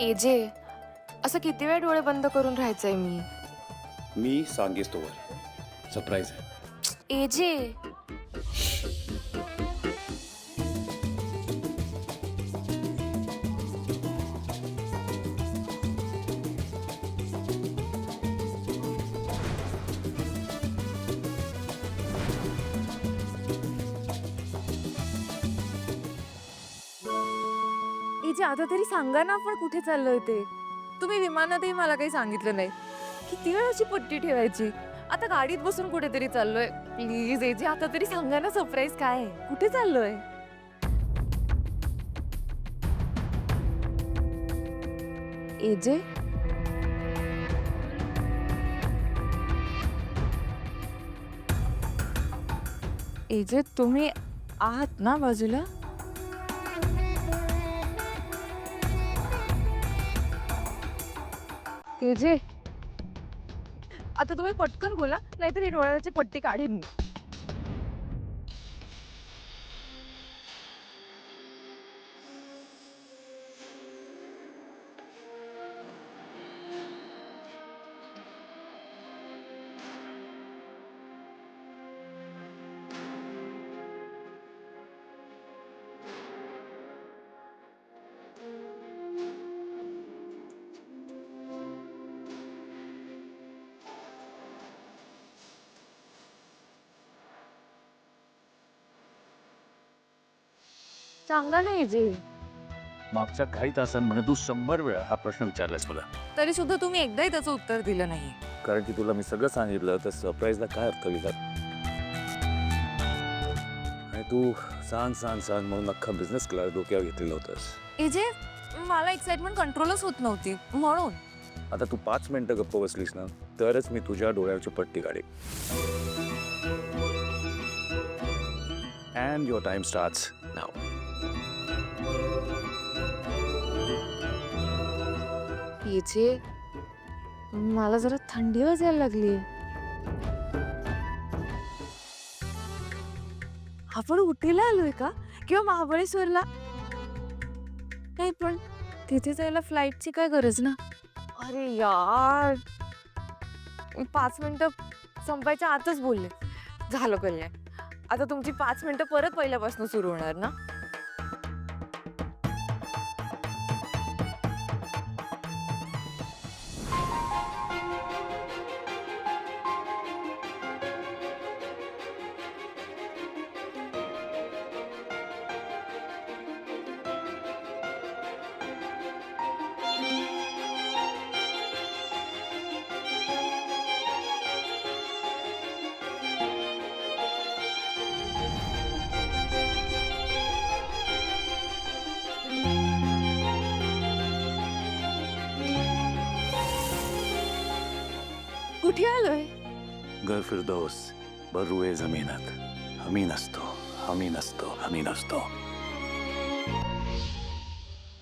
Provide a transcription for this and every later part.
AJ, असं किती वेळ डोळे बंद करून राहायचंय मी सांगेस तोवर सरप्राईज आहे. एजे, एजे आता तरी सांगा ना आपण कुठे चाललोय ते. तुम्ही विमानातही मला काही सांगितलं नाही. किती वेळ अशी पट्टी ठेवायची? आता गाडीत बसून कुठेतरी चाललोय. प्लीज एजे आता तरी सांगा ना सरप्राईज काय आहे? कुठे चाललोय? एजे एजे तुम्ही आहात ना बाजूला? एजे आता तुम्ही पटकन बोला नाहीतर ही डोळ्याची पट्टी काढीन मी. सांगा ना एजे. मागच्या काही तासांमध्ये तू 100 वेळा हा प्रश्न विचारलास मला. तरी सुद्धा तुम्ही एकदाही त्याचं उत्तर दिलं नाही. कारण की तुला मी सगळं सांगितलं तर सरप्राईजला काय अर्थ लिहिला. आणि तू सांग सांग सांग म्हणून अख्खा बिझनेस क्लास डोक्यावर घेतलेला होतास. एजे मला एक्साइटमेंट कंट्रोलच होत नव्हती म्हणून. आता तू 5 मिनिटं गप्प बसलीस ना तरच मी तुझ्या डोळ्यावरची पट्टी काढेन. And your time starts now. AJ मला जरा थंडी वाजायला लागली. आपण उटीला आलोय का किंवा महाबळेश्वरला? नाही पण तिथे जायला फ्लाईटची काय गरज ना. अरे यार 5 मिनिटं संपायच्या आतच बोलले. झालं कल्याण. आता तुमची 5 मिनिटं परत पहिल्यापासून सुरू होणार ना. कुठे आलोय? घर फिरदौस बरुए जमीनात हमी नसतो हमी नसतो हमी नसतो.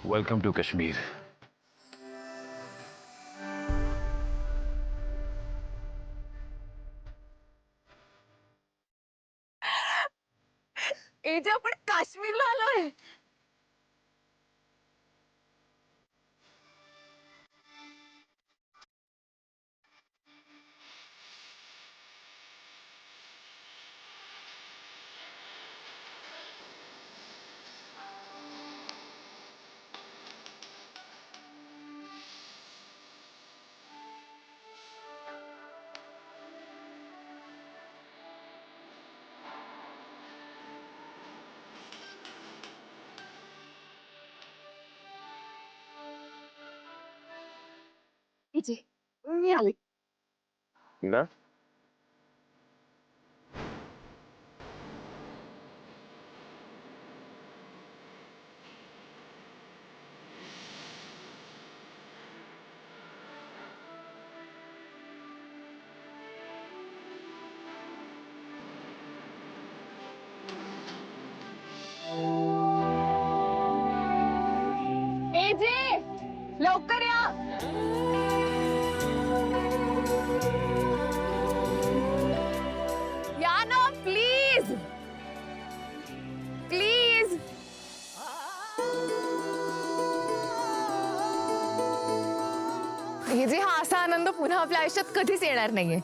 Welcome to Kashmir. एजे आपण काश्मीरला आलोय. एजे मी आले. ना एजे लवकर या. या ना प्लीज प्लीज. असा आनंद पुन्हा आपल्या आयुष्यात कधीच येणार नाहीये.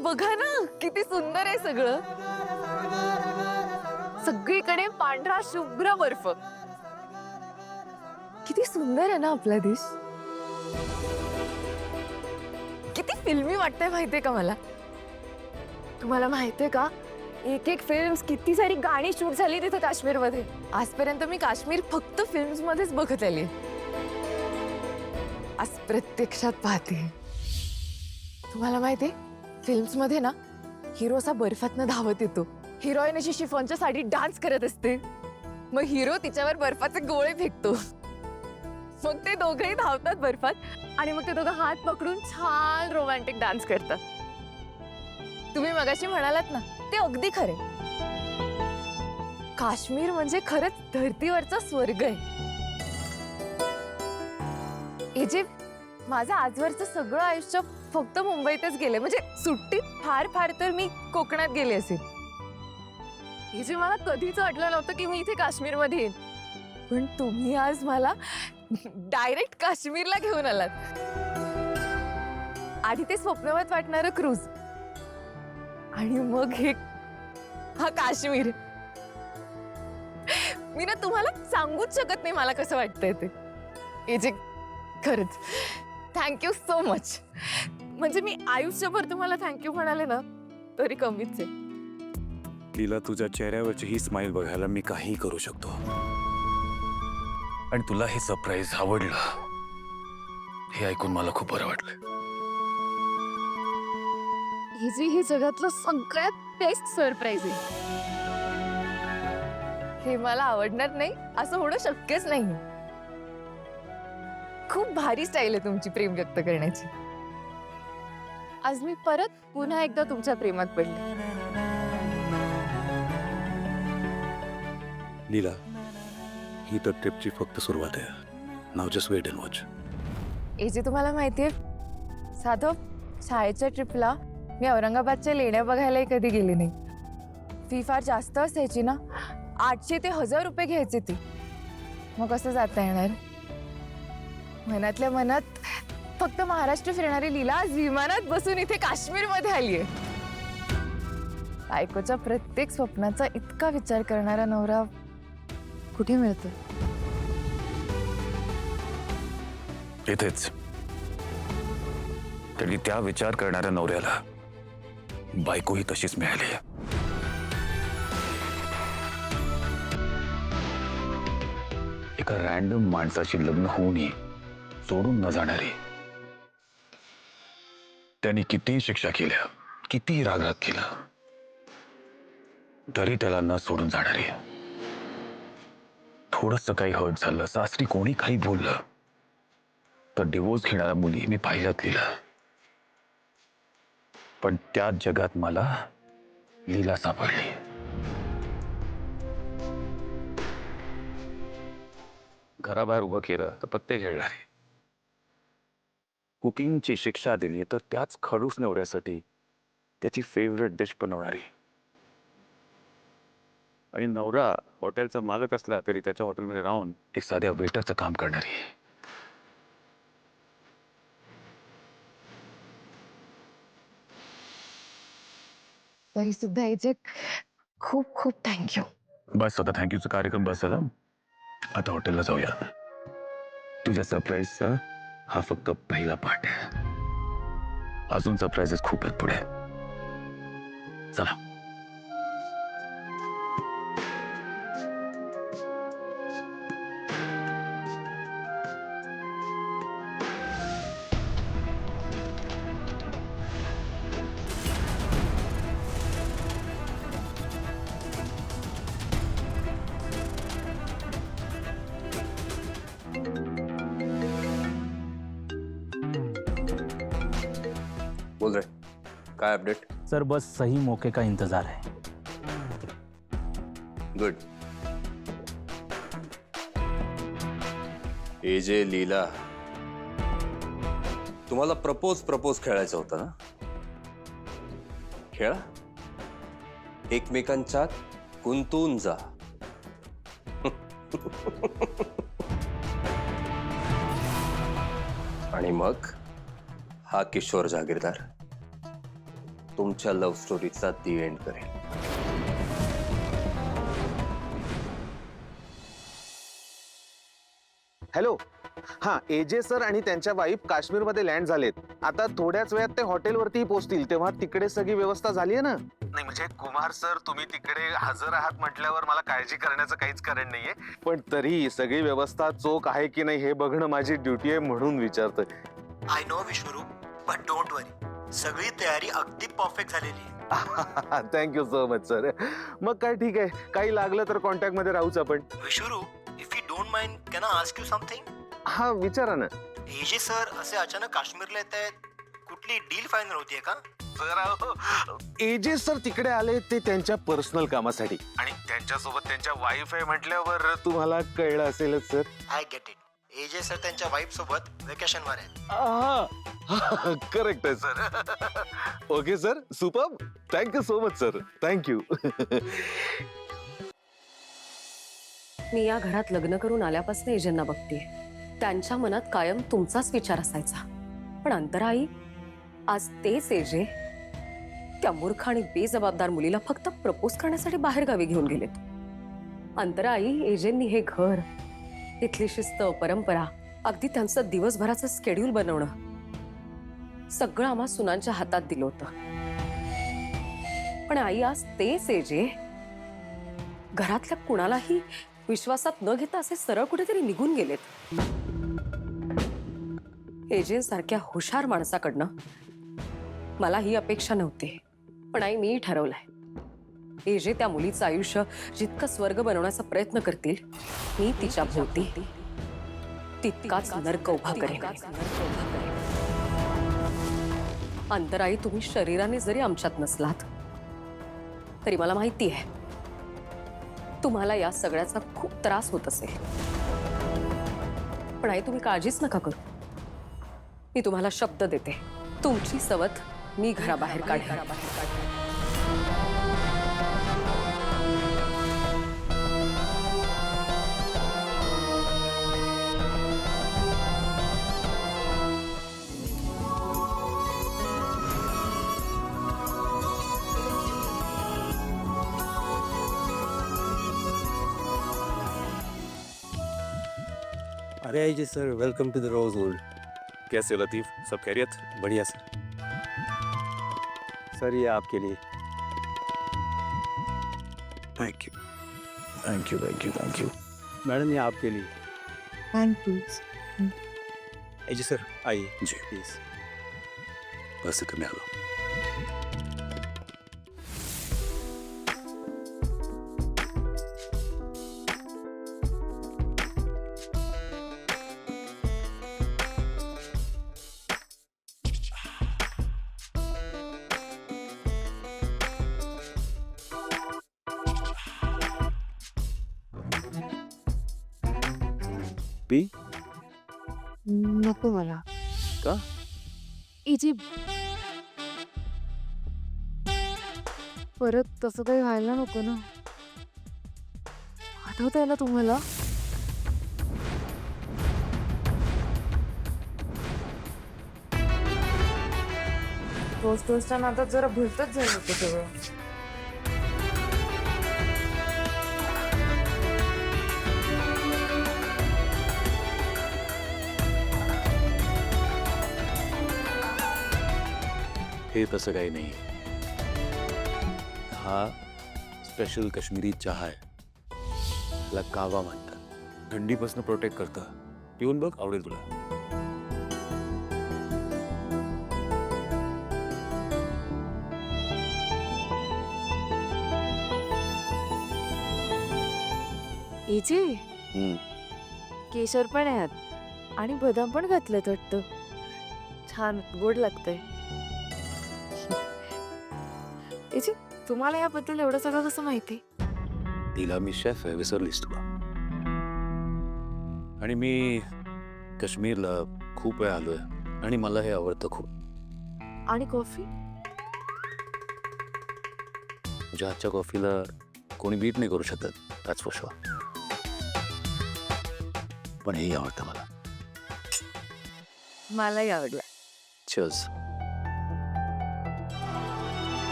बघा ना किती सुंदर आहे सगळं. सगळीकडे पांढरा शुभ्र बर्फ. किती सुंदर आहे ना आपला देश. किती फिल्मी वाटतंय माहितीये का मला. तुम्हाला माहितीये का एक एक फिल्म्स किती सारी गाणी शूट झाली तिथे काश्मीरमध्ये. आजपर्यंत मी काश्मीर फक्त फिल्म्स मध्येच बघत आली. आज प्रत्यक्षात पाहते. तुम्हाला माहितीये फिल्म्स मध्ये ना हिरो असा बर्फातनं धावत येतो. हिरोईन अशी शिफॉनच्या साडीत डान्स करत असते. मग हिरो तिच्यावर बर्फाचे गोळे फेकतो. मग ते दोघेही धावतात बर्फात आणि मग ते दोघं हात पकडून छान रोमॅन्टिक डान्स करतात. तुम्ही मगाशी म्हणालात ना ते अगदी खरे. काश्मीर म्हणजे खरंच धरतीवरचा स्वर्ग आहे. हे जे माझं आजवरचं सगळं आयुष्य फक्त मुंबईतच गेले. म्हणजे सुट्टीत फार फार तर मी कोकणात गेले असेल. हे जे मला कधीच वाटलं नव्हतं की मी इथे काश्मीरमध्ये येईन. पण तुम्ही आज मला डायरेक्ट काश्मीरला घेऊन आलात. आधी ते स्वप्नवत वाटणारं क्रूज आणि मग हा काश्मीर. मी ना तुम्हाला सांगूच शकत नाही मला कसं वाटतंय ते. हे जे खरंच थँक्यू सो मच. म्हणजे मी आयुष्यभर तुम्हाला थँक्यू म्हणाले ना तरी कमीच आहे. लीला, तुझ्या चेहऱ्यावरची ही स्माइल बघायला मी काहीही करू शकतो. आणि तुला हे सरप्राईज आवडलं हे ऐकून मला खूप बरं वाटलं. हे जगातलं सगळ्यात बेस्ट सरप्राईज आहे. हे मला आवडणार नाही असं होणं शक्यच नाही. खूप भारी स्टाईल आहे तुमची प्रेम व्यक्त करण्याची. आज मी परत पुन्हा एकदा तुमच्या प्रेमात पडले. लीला, ही तर ट्रिपची फक्त सुरुवात आहे. नाव जस्ट वेट अँड वॉच. हे जे तुम्हाला माहितीये साधं शाळेच्या ट्रिपला मी औरंगाबादच्या लेण्या बघायलाही कधी गेले नाही. फी फार जास्त असायची ना. 800 ते 1000 रुपये घ्यायचे ती. मग कसं जाता येणार. मनातल्या मनात फक्त महाराष्ट्र फिरणारी लीला आज विमानात बसून इथे काश्मीरमध्ये आलीये. बायकोच्या प्रत्येक स्वप्नाचा इतका विचार करणारा नवरा कुठे मिळतो. इथेच. तरी त्या विचार करणाऱ्या नवऱ्याला बायकोही तशीच मिळाली. एका रॅन्डम माणसाशी लग्न होऊनही सोडून न जाणारी. त्यांनी कितीही शिक्षा केल्या, कितीही रागराग केला तरी त्याला न सोडून जाणारी. थोडंसं काही हर्ट झालं, सासरी कोणी काही बोललं तर डिवोर्स घेणाऱ्या मुली मी पाहिल्यात लीला. पण त्या जगात मला लीला सापडली. घराबाहेर उभं केलं तर पत्ते खेळणारी. कुकिंगची शिक्षा दिली तर त्याच खडूस नवऱ्यासाठी त्याची फेवरेट डिश बनवणारी. आणि नवरा हॉटेलचा मालक असला तरी त्याच्या हॉटेलमध्ये राहून एक साध्या वेटरचं काम करणारी. तरी सुद्धा याचे खूप खूप थँक्यू. बस आता थँक्यूचा कार्यक्रम बस झाला. आता हॉटेलला जाऊया. तुझ्या सरप्राईजचा हा फक्त पहिला पार्ट आहे. अजून सरप्राईजेस खूप आहेत पुढे. चला. बोल रे, काय अपडेट? सर बस सही मौके का इंतजार है. गुड. हे जे लीला, तुम्हाला प्रपोज खेळायचं होतं ना. खेळा. एकमेकांच्यात गुंतून जा. आणि मग हा किशोर जहागीरदार तुमच्या लव्ह स्टोरीचा दी एंड करेल. हॅलो. हा, एजे सर आणि त्यांच्या वाईफ काश्मीरमध्ये लँड झालेत. आता थोड्याच वेळात ते हॉटेलवरती पोहोचतील. तेव्हा तिकडे सगळी व्यवस्था झाली आहे ना? नाही म्हणजे कुमार सर, तुम्ही तिकडे हजर आहात म्हटल्यावर मला काळजी करण्याचं काहीच कारण नाहीये. पण तरी सगळी व्यवस्था चोख आहे की नाही हे बघणं माझी ड्युटी आहे, म्हणून विचारतोय. I know Vishwaroop, but don't worry, सगळी तयारी अगदी परफेक्ट झालेली आहे. Thank you so much sir. मग काय ठीक आहे, काही लागलं तर कॉन्टॅक्ट मध्ये राहूच आपण. Vishwaroop, if you don't mind, can I ask you something? हा, विचारा ना. एजे सर असे अचानक काश्मीरला येत आहेत, कुठली डील फायनल होतीये का? एजे सर तिकडे आले ते त्यांच्या पर्सनल कामासाठी, आणि त्यांच्यासोबत त्यांच्या वाईफ आहे म्हटल्यावर तुम्हाला कळलं असेलच sir. I get it. AJ sir त्यांच्या वाईफ सोबत वेकेशनवर आहेत. करेक्ट आहे sir. Okay sir, super. Thank you so much sir. Thank you. मी या घरात लग्न करून आल्यापासून एजेंना बघते. त्यांच्या मनात कायम तुमचाच विचार असायचा. पण अंतराई, आज तेच एजे त्या मूर्ख आणि बेजबाबदार मुलीला फक्त प्रपोज करण्यासाठी बाहेर गावी घेऊन गेलेत. अंतराई, एजेंनी हे घर, तिथली शिस्त, परंपरा, अगदी त्यांचं दिवसभराचं स्केड्यूल बनवणं सगळं आम्हा सुनांच्या हातात दिलं होतं. पण आई, आज तेच एजे घरातल्या कुणालाही विश्वासात न घेता असे सरळ कुठेतरी निघून गेलेत. एजेंसारख्या हुशार माणसाकडनं मला ही अपेक्षा नव्हती. पण आई, मी ठरवलंय, एजे त्या मुलीचं आयुष्य जितकं स्वर्ग बनवण्याचा प्रयत्न करतील, मी तिच्या भोवती तितकाच नर्क उभा करेन. अंतराई, तुम्ही शरीराने जरी आमच्यात नसलात तरी मला माहिती आहे तुम्हाला या सगळ्याचा खूप त्रास होत असेल. पण आई, तुम्ही काळजीच नका करू. मी तुम्हाला शब्द देते, तुमची सवत मी घराबाहेर काढेन. अरे IG sir, welcome to the rose gold. कैसे हो लतीफ, सब खैरियत? बढ़िया सर. सर ये आपके लिए. Thank you thank you thank you thank you. Madam ये आपके लिए. Thank you. आईजी सर आइए जी, प्लीज. बस कमी आलो. पी. नको मला. का? एजे, परत तसं काही व्हायला नको ना. आठवतंय ना तुम्हाला? दोस्ताच्या नादात जरा भलतच झालं होतं सगळं. हे तसं काही नाही. हा स्पेशल काश्मीरी चहा आहे. त्याला कावा म्हणतात. थंडीपासून प्रोटेक्ट करतं. पिऊन बघ, आवडेल तुला. एजे, केशर पण आहे आणि बदाम पण घातलेत वाटतं. छान गोड लागतंय. एजे, तुम्हाला याबद्दल एवढं सगळं कसं माहिती? तिला मी शेफ आहे, विसरलीस तुला? आणि मी काश्मीरला खूप वेळ आलोय आणि मला हे आवडतं खूप. आणि कॉफी? तुझ्या हातच्या कॉफीला कोणी बीट नाही करू शकत, दॅट्स फॉर शुअर. पण हेही आवडतं मला. मलाही आवडलं. Cheers.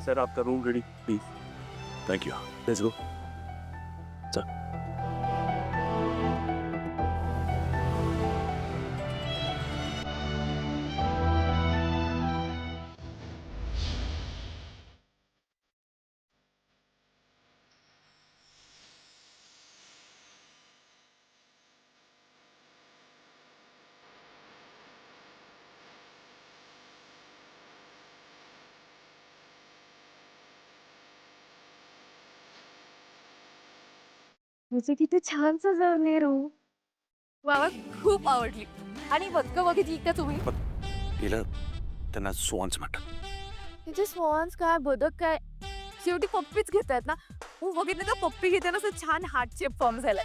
सर आपका room ready please thank you let's go तुझे किती छान सजवले रो. मला खूप आवडली. आणि बदकं बघितली का तुम्ही? तिला त्यांना स्वॉन्स म्हणतात तिचे स्वॉन्स काय बदक काय शेवटी पप्पीच घेतात ना. हो बघितलं का पप्पी घेताना असं छान हार्ट शेप फॉर्म झालाय.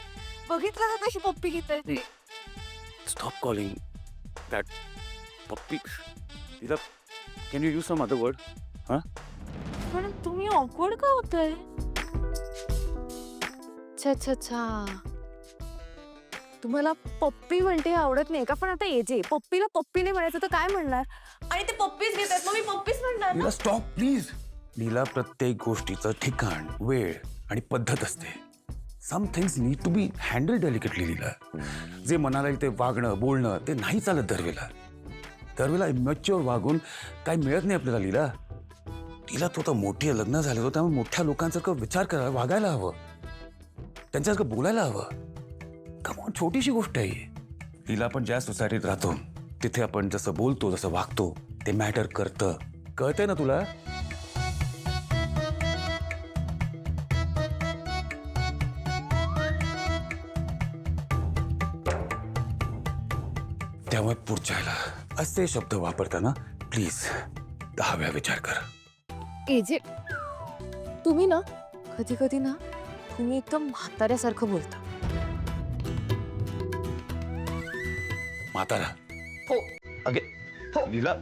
बघितलं का कशी पप्पी घेताय? स्टॉप कॉलिंग दॅट पप्पी तिला can you use some other word पण तुम्ही ऑकवर्ड का होतंय? अच्छा अच्छा अच्छा. तुम्हाला पप्पी म्हणते आवडत नाही का? पण आता एजे पप्पीला पप्पी नाही म्हणायचं तर काय म्हणणार? आणि ते पप्पीच घेतात मग मी पप्पीच म्हणणार ना. लीला स्टॉप प्लीज. लीला प्रत्येक गोष्टीचं ठिकाण वेळ आणि पद्धत असते. Some things need to be handle delicately. लीला जे मनाला येईल ते वागणं बोलणं ते नाही चालत दरवेळेला इमॅच्युअर वागून काही मिळत नाही आपल्याला. लीला तिला तो तर मोठी लग्न झालं होतं त्यामुळे मोठ्या लोकांसारखं विचार करायला वागायला हवं त्यांच्यासारखं बोलायला हवं. कमॉन छोटीशी गोष्ट आहे. तिला आपण ज्या सोसायटीत राहतो तिथे आपण जसं बोलतो जसं वागतो ते मॅटर करतं. कळतंय ना तुला? त्यामुळे पुढच्याला असे शब्द वापरताना प्लीज 10 वेळा विचार कर. एजे तुम्ही ना कधी कधी ना तुम्ही एकदम म्हाताऱ्यासारखं बोलता. म्हातारा हो. अगे लीला